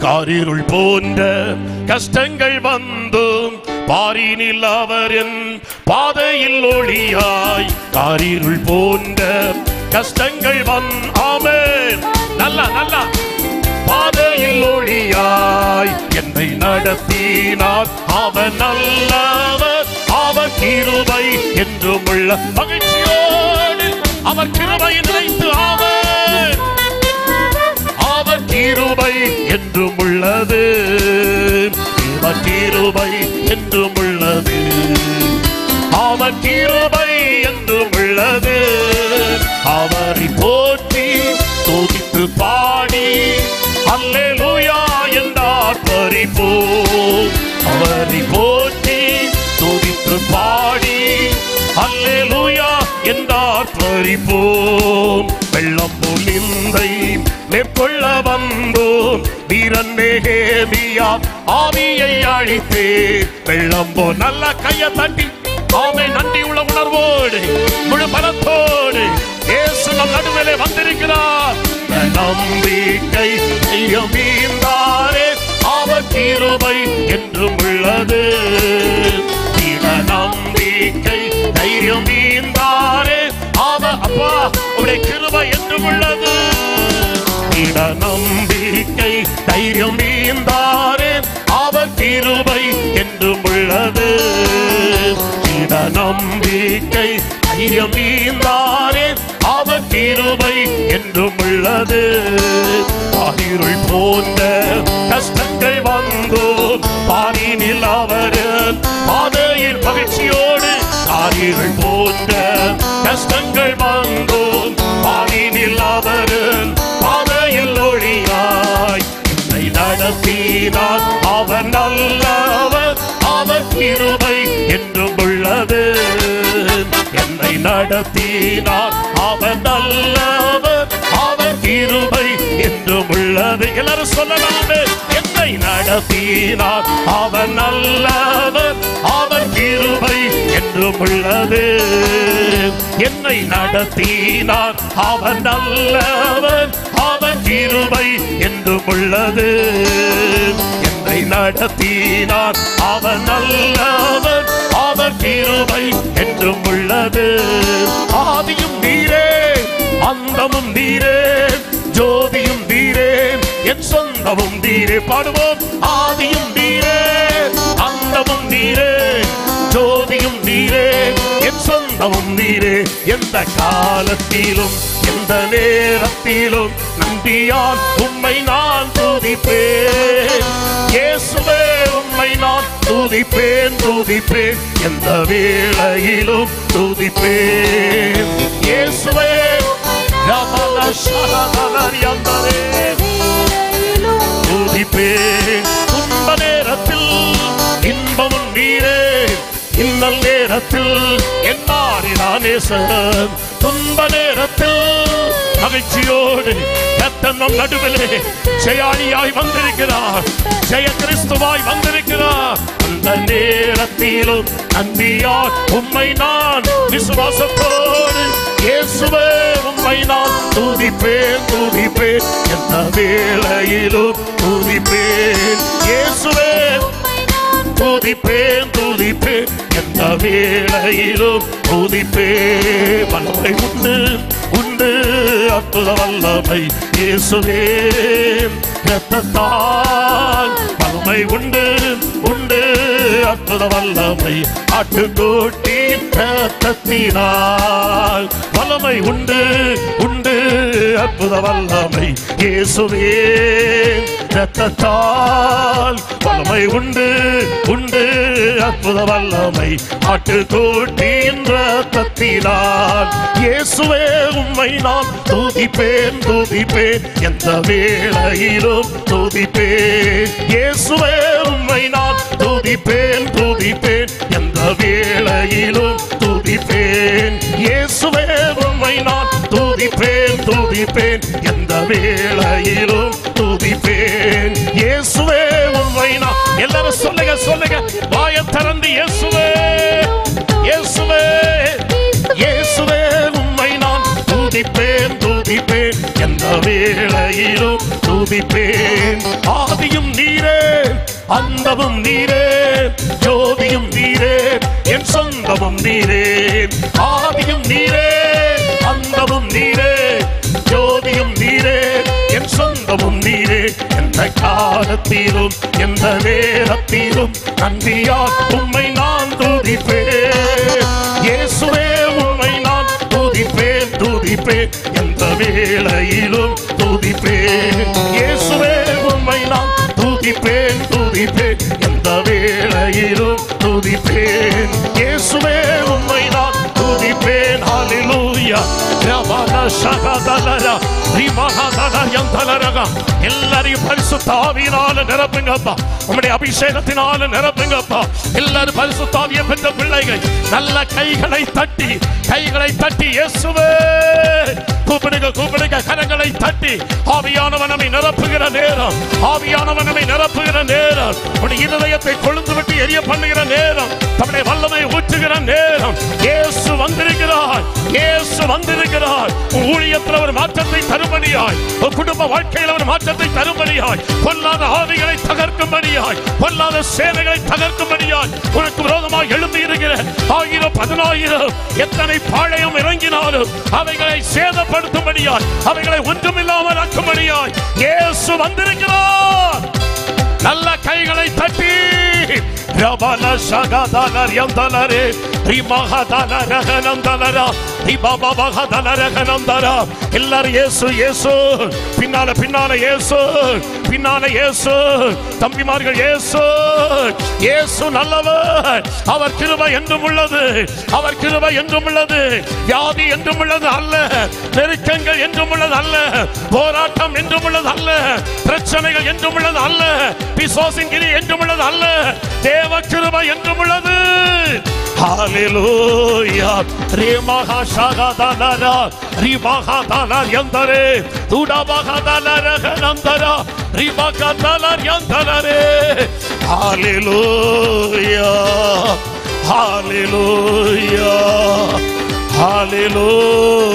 காரிருள் போன்ற கஷ்டங்கள் வந்தும் பாரினில் அவர் என் பாதையில் ஒளியாய். காரிருள் போன்ற கஷ்டங்கள் ஆமென் நல்லா நல்லா பாதையில் ஒளியாய் என்னை நடத்தினார். அவர் நல்லவர், அவர் கிருபை என்றும் உள்ள மகிழ்ச்சியோடு அவர் கிருபை நினைத்து அவர் கிருபை என்றும் உள்ளது. அவர் கிருபை என்றும் உள்ளது. அவர் கிருபை என்றும் உள்ளது. அவரை போற்றி துதித்து பாடி அல்லேலூயா என்றார் பரிபூர். அவரை போற்றி துதித்து பாடி அல்லேலூயா என்றார் பரிபூர். வெள்ளம் பொழிந்தை மேற்கொள்ள வந்தோம் வீரன் நெகேமியா ஆவியை அழித்தே. வெள்ளம் போ நல்ல கையை தட்டி ஆமை நன்றி உள்ள உணர்வோடு முழு பலத்தோடு இயேசு நம் நடுவிலே வந்திருக்கிறார். நம்பிக்கை மீந்தாரே அவர் கிருபை என்றும் உள்ளது. நம்பிக்கை தைரியம் மீந்தாரே அவர் அப்பா உடைய கிருபை என்றும் உள்ளது. நம்பிக்கை தைரியம் மீந்தாரே அவர் கிருபை என்றும் உள்ளது. நம்பிக்கை தைரியம் மீந்தாரே அவர் கிருபை என்றும் உள்ளது. பாரிருள் போன்ற கஷ்டங்கள் வந்தோம் பாரினில் அவர் பாதையில் மகிழ்ச்சியோடு. பாரிருள் போன்ற கஷ்டங்கள் வந்தோம் பாரினில் அவர் பாதையில் ஒளியாய் என்னை நடத்தினார். அவர் நல்லவர், அவர் கிருபை என்றும் உள்ளது. என்னை நடத்தினார். அவர் நல்லவர், அவர் கிருபை என்றும் உள்ளது. எல்லாரும் சொல்லலாமே. என்னை நடத்தினார். அவர் நல்லவர், அவர் கிருபை என்றும் உள்ளது. என்னை நடத்தினார். அவர் நல்லவர், அவர் கிருபை என்றும் உள்ளது. என்னை நடத்தினார். அவர் நல்லவர், அவர் கிருபை என்றும் உள்ளது. ஆதியும் நீரே, அந்தமும் நீரே, ஜோதியும் நீரே, என் சொந்தமும் நீரே. பாடுவோம். ஆதியும் நீரே, அந்தமும் நீரே, ஜோதியும் நீரே, என் சொந்தமும் நீரே. எந்த காலத்திலும் எந்த நேரத்திலும் நன்றியால் உம்மை நான் துதிப்பேன். இயேசுவே உம்மை நான் துதிப்பேன் துதிப்பேன். எந்த வேளையிலும் துதிப்பேன். இயேசுவே துதிப்பேன். துன்ப நேரத்தில் இன்பமும் நீரே, இன்னல் நேரத்தில் என் மாறினான் நேசன். துன்ப நேரத்தில் மகிழ்ச்சியோடு கர்த்தர் நம் நடுவிலே ஜெயாளியாய் வந்திருக்கிறார். ஜெய கிறிஸ்துவாய் வந்திருக்கிறார். அந்த நேரத்திலும் நன்றியால் உம்மை நான் விசுவாசத்தோடு இயேசுவே உம்மை நான் துதிப்பேன் துதிப்பேன். எந்த வேளையிலும் துதிப்பேன். இயேசுவே துதிப்பேன் துதிப்பேன். எந்த வேளையிலும் துதிப்பேன். வல்லமை உண்டு உண்டு அற்புத வல்லமை இயேசுவே இரத்தத்தால். வல்லமை உண்டு உண்டு அற்புத வல்லமை ஆட்டுக்குட்டியின் இரத்தத்தினால். வல்லமை உண்டு உண்டு அற்புத வல்லமை இயேசுவே இரத்தத்தால். வல்லமை உண்டு உண்டு அற்புத வல்லமை ஆட்டுக்குட்டியின் இரத்தத்தினால். இயேசுவே உம்மை நான் துதிப்பேன் துதிப்பேன். எந்த வேளையிலும் துதிப்பேன். இயேசுவே உம்மை நான் துதிப்பேன் துதிப்பேன். எந்த வேளையிலும் துதிப்பேன். இயேசுவே உம்மை நான் துதிப்பேன் துதிப்பேன். எந்த வேளையிலும் துதிப்பேன். இயேசுவே உம்மை நான். எல்லாரும் சொல்லுங்க சொல்லுங்க வாயை திறந்து இயேசுவே இயேசுவே இயேசுவே உம்மை நான் துதிப்பேன் துதிப்பேன். எந்த வேளையிலும் துதிப்பேன். ஆதியும் அந்தமும் நீரே, ஜோதியும் நீரே, என் சொந்தமும் நீரே. ஆதியும் நீரே, அந்தமும் நீரே, ஜோதியும் நீரே, என் சொந்தமும் நீரே. எந்த காலத்திலும் எந்த நேரத்திலும் நன்றியால் உம்மை நான் துதிப்பேன். இயேசுவே உம்மை நான் துதிப்பேன், துதிப்பேன், எந்த வேளையிலும் துதிப்பேன். இயேசுவே உம்மை நான் துதிப்பேன், துதிப்பேன், எந்த வேளையிலும் துதிப்பேன். இயேசுவே உம்மை நான் துதிப்பேன். ஹல்லேலூயா. எல்லாரையும் பரிசுத்த ஆவியினால நிரப்புங்கப்பா. உம்முடைய அபிஷேகத்தினால நிரப்புங்கப்பா. எல்லாரும் பரிசுத்த ஆவியை பெற்ற பிள்ளைகள் நல்ல கைகளை தட்டி இயேசுவே கூப்பிடுங்க, கூப்பிடுங்க. கரங்களை தட்டி ஆவியானவன் நம்மை நிரப்புகிற நேரம், ஆவியானவன் நம்மை நிரப்புகிற நேரம், உடைய இருதயத்தை கொழுந்து விட்டு எரிய பண்ணுகிற நேரம், தம்முடைய வல்லமை ஊற்றுகிற நேரம். இயேசு வந்திருக்கிறார், இயேசு வந்திருக்கிறார். ஊழியத்தில் ஒரு மாற்றத்தை தரும்படியாய், குடும்ப வாழ்க்கையில் ஒரு மாற்றத்தை தரும்படியாய், பொல்லாத ஆவிகளை தகர்க்கும்படியாய், பொல்லாத சேனைகளை தகர்க்கும்படியாய் உனக்கு விரோதமாக எழும்பி இருக்கிற 1000 10,000 எத்தனை பாளையம் இறங்கினாலும் அவைகளை சேதப்படுத்தும்படியாய், அவைகளை ஒன்றுமில்லாமல் ஆக்கும்படியாய் இயேசு வந்திருக்கிறார். நல்ல கைகளை தட்டி ரபல ஷகதலர் யந்தலரே ரிமஹதலரகனந்தலரா ரிபபபஹதலரகனந்தரா. எல்லாரும் இயேசு இயேசு, பின்னால பின்னால இயேசு, பின்னால இயேசு, தம்பிமார்கள் இயேசு. இயேசு நல்லவர், அவர் கிருபை என்றும் உள்ளது, அவர் கிருபை என்றும் உள்ளது. வியாதி என்றும் உள்ளது அல்ல, நெருக்கங்கள் என்றும் உள்ளது அல்ல, போராட்டம் என்றும் உள்ளது அல்ல, பிரச்சனைகள் என்றும் உள்ளது அல்ல, பிசாசின் கிரி என்றும் உள்ளது அல்ல, தேவ கிருபை என்றும் உள்ளது. ஹல்லேலூயா. ரேமஹா ஷகதலரா ரிமஹதலர் யந்தரே துடபஹதலரகனந்தரா ரிமகதலர் யந்தரே. ஹல்லேலூயா, ஹல்லேலூயா, ஹல்லேலூயா.